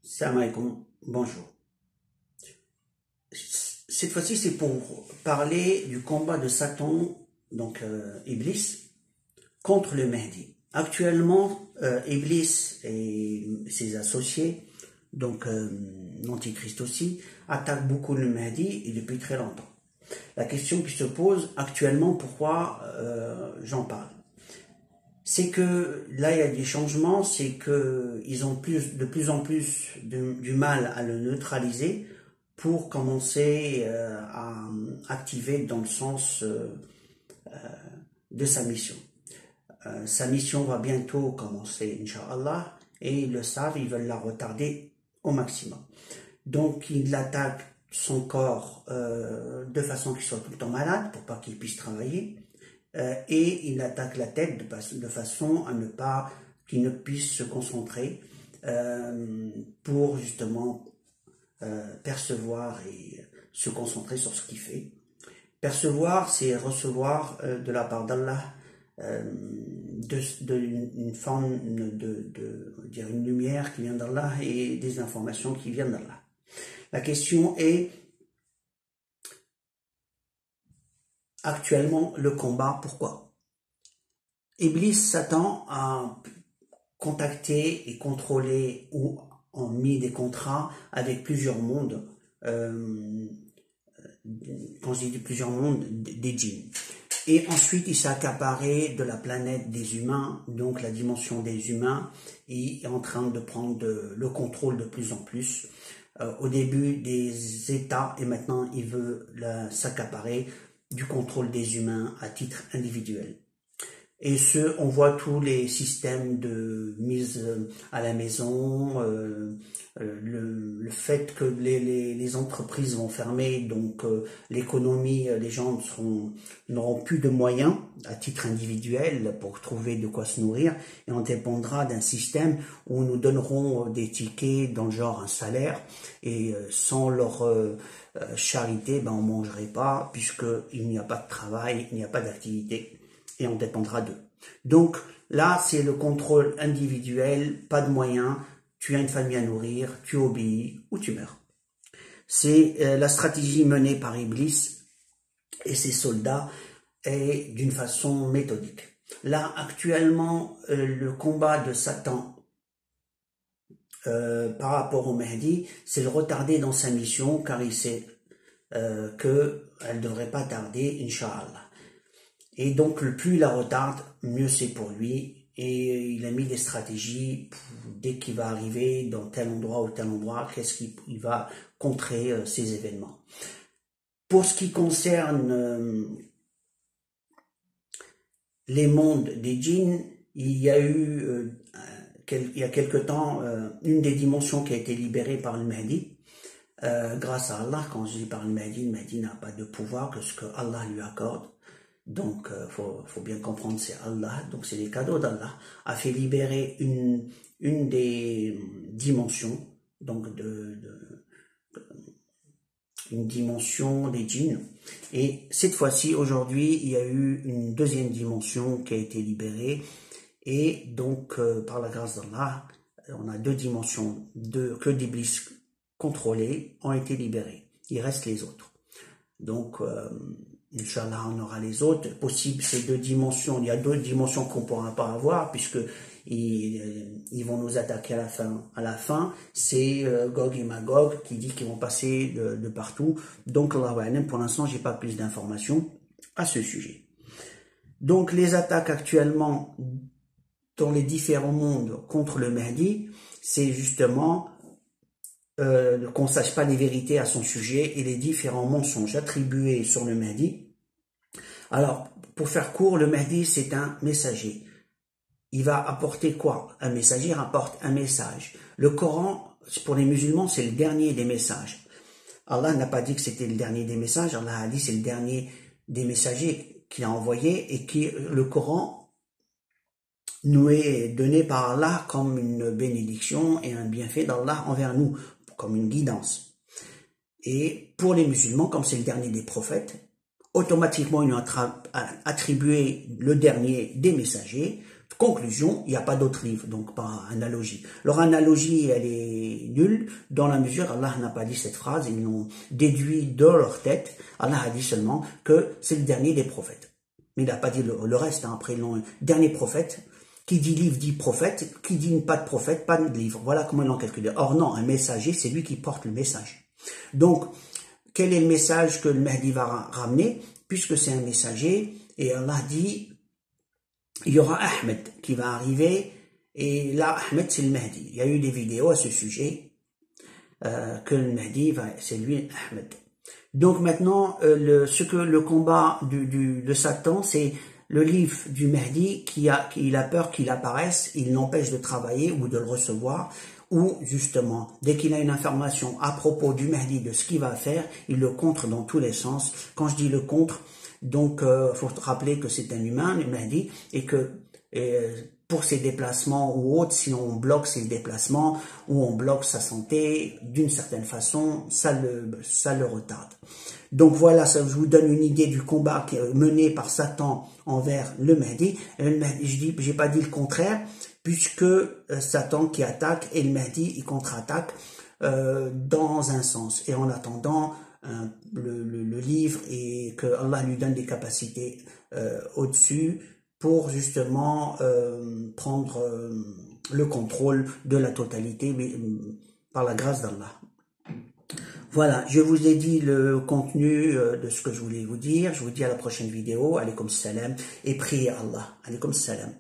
Salam alaikum, bonjour. Cette fois-ci, c'est pour parler du combat de Satan, donc Iblis, contre le Mahdi. Actuellement, Iblis et ses associés, donc l'Antichrist aussi, attaquent beaucoup le Mahdi et depuis très longtemps. La question qui se pose actuellement, pourquoi j'en parle? C'est que là, il y a des changements, c'est qu'ils ont de plus en plus du mal à le neutraliser pour commencer à activer dans le sens de sa mission. Sa mission va bientôt commencer, Inch'Allah, et ils le savent, ils veulent la retarder au maximum. Donc, ils attaquent son corps de façon qu'il soit tout le temps malade, pour pas qu'il puisse travailler, et il attaque la tête de façon à ne pas qu'il ne puisse se concentrer pour justement percevoir et se concentrer sur ce qu'il fait. Percevoir, c'est recevoir de la part d'Allah une forme dire une lumière qui vient d'Allah et des informations qui viennent d'Allah. La question est actuellement le combat, pourquoi? Iblis, Satan a contacté et contrôlé ou ont mis des contrats avec plusieurs mondes, quand je dis plusieurs mondes, des djinns. Et ensuite, il s'est accaparé de la planète des humains, donc la dimension des humains, et est en train de prendre le contrôle de plus en plus. Au début des États, et maintenant il veut s'accaparer du contrôle des humains à titre individuel. Et on voit tous les systèmes de mise à la maison, le fait que les entreprises vont fermer, donc l'économie, les gens n'auront plus de moyens à titre individuel pour trouver de quoi se nourrir, et on dépendra d'un système où nous donnerons des tickets dans le genre un salaire, et sans leur charité, ben on mangerait pas, puisqu'il n'y a pas de travail, il n'y a pas d'activité, et on dépendra d'eux. Donc là, c'est le contrôle individuel, pas de moyens, tu as une famille à nourrir, tu obéis ou tu meurs. C'est la stratégie menée par Iblis et ses soldats, et d'une façon méthodique. Là, actuellement, le combat de Satan par rapport au Mahdi, c'est le retarder dans sa mission, car il sait qu'elle ne devrait pas tarder, Inch'Allah. Et donc, plus il la retarde, mieux c'est pour lui. Et il a mis des stratégies dès qu'il va arriver dans tel endroit ou tel endroit, qu'est-ce qu'il va contrer ces événements. Pour ce qui concerne les mondes des djinns, il y a eu, il y a quelque temps, une des dimensions qui a été libérée par le Mahdi. Grâce à Allah, quand je dis par le Mahdi n'a pas de pouvoir que ce que Allah lui accorde. Donc, faut bien comprendre, c'est Allah, donc c'est les cadeaux d'Allah, a fait libérer une des dimensions, donc une dimension des djinns. Et cette fois-ci, aujourd'hui, il y a eu une deuxième dimension qui a été libérée, et donc, par la grâce d'Allah, on a deux dimensions que d'Iblis contrôlées ont été libérées. Il reste les autres. Donc, Inch'Allah, on aura les autres. Possible, ces deux dimensions. Il y a d'autres dimensions qu'on ne pourra pas avoir, puisque ils vont nous attaquer à la fin. C'est Gog et Magog qui dit qu'ils vont passer de partout. Donc, pour l'instant, j'ai pas plus d'informations à ce sujet. Donc, les attaques actuellement dans les différents mondes contre le Mahdi, c'est justement qu'on ne sache pas les vérités à son sujet et les différents mensonges attribués sur le Mahdi. Alors, pour faire court, le Mahdi, c'est un messager. Il va apporter quoi? Un messager apporte un message. Le Coran, pour les musulmans, c'est le dernier des messages. Allah n'a pas dit que c'était le dernier des messages. Allah a dit que c'est le dernier des messagers qu'il a envoyé, et le Coran nous est donné par Allah comme une bénédiction et un bienfait d'Allah envers nous, comme une guidance. Et pour les musulmans, comme c'est le dernier des prophètes, automatiquement ils ont attribué le dernier des messagers, Conclusion, il n'y a pas d'autre livre, donc pas analogie. Leur analogie, elle est nulle, dans la mesure, Allah n'a pas dit cette phrase, ils l'ont déduit de leur tête. Allah a dit seulement que c'est le dernier des prophètes. Mais il n'a pas dit le reste, hein. Après, ils l'ont dernier prophète. Qui dit livre dit prophète, qui dit pas de prophète, pas de livre. Voilà comment ils l'ont calculé. Or non, un messager, c'est lui qui porte le message. Donc, quel est le message que le Mahdi va ramener? Puisque c'est un messager, et Allah dit, il y aura Ahmed qui va arriver, et là, Ahmed, c'est le Mahdi. Il y a eu des vidéos à ce sujet, que le Mahdi, c'est lui, Ahmed. Donc maintenant, le combat de Satan, c'est le livre du Mahdi il a peur qu'il apparaisse, il l'empêche de travailler ou de le recevoir, ou justement, dès qu'il a une information à propos du Mahdi, de ce qu'il va faire, il le contre dans tous les sens. Quand je dis le contre, donc faut te rappeler que c'est un humain, le Mahdi, et que pour ses déplacements ou autres, si on bloque ses déplacements ou on bloque sa santé, d'une certaine façon, ça le retarde. Donc voilà, ça, je vous donne une idée du combat mené par Satan envers le Mahdi. J'ai pas dit le contraire, puisque Satan qui attaque et le Mahdi il contre-attaque dans un sens. Et en attendant le livre et que Allah lui donne des capacités au-dessus pour justement prendre le contrôle de la totalité, mais par la grâce d'Allah. Voilà, je vous ai dit le contenu de ce que je voulais vous dire. Je vous dis à la prochaine vidéo. Alaykoum salam et priez Allah. Alaykoum salam.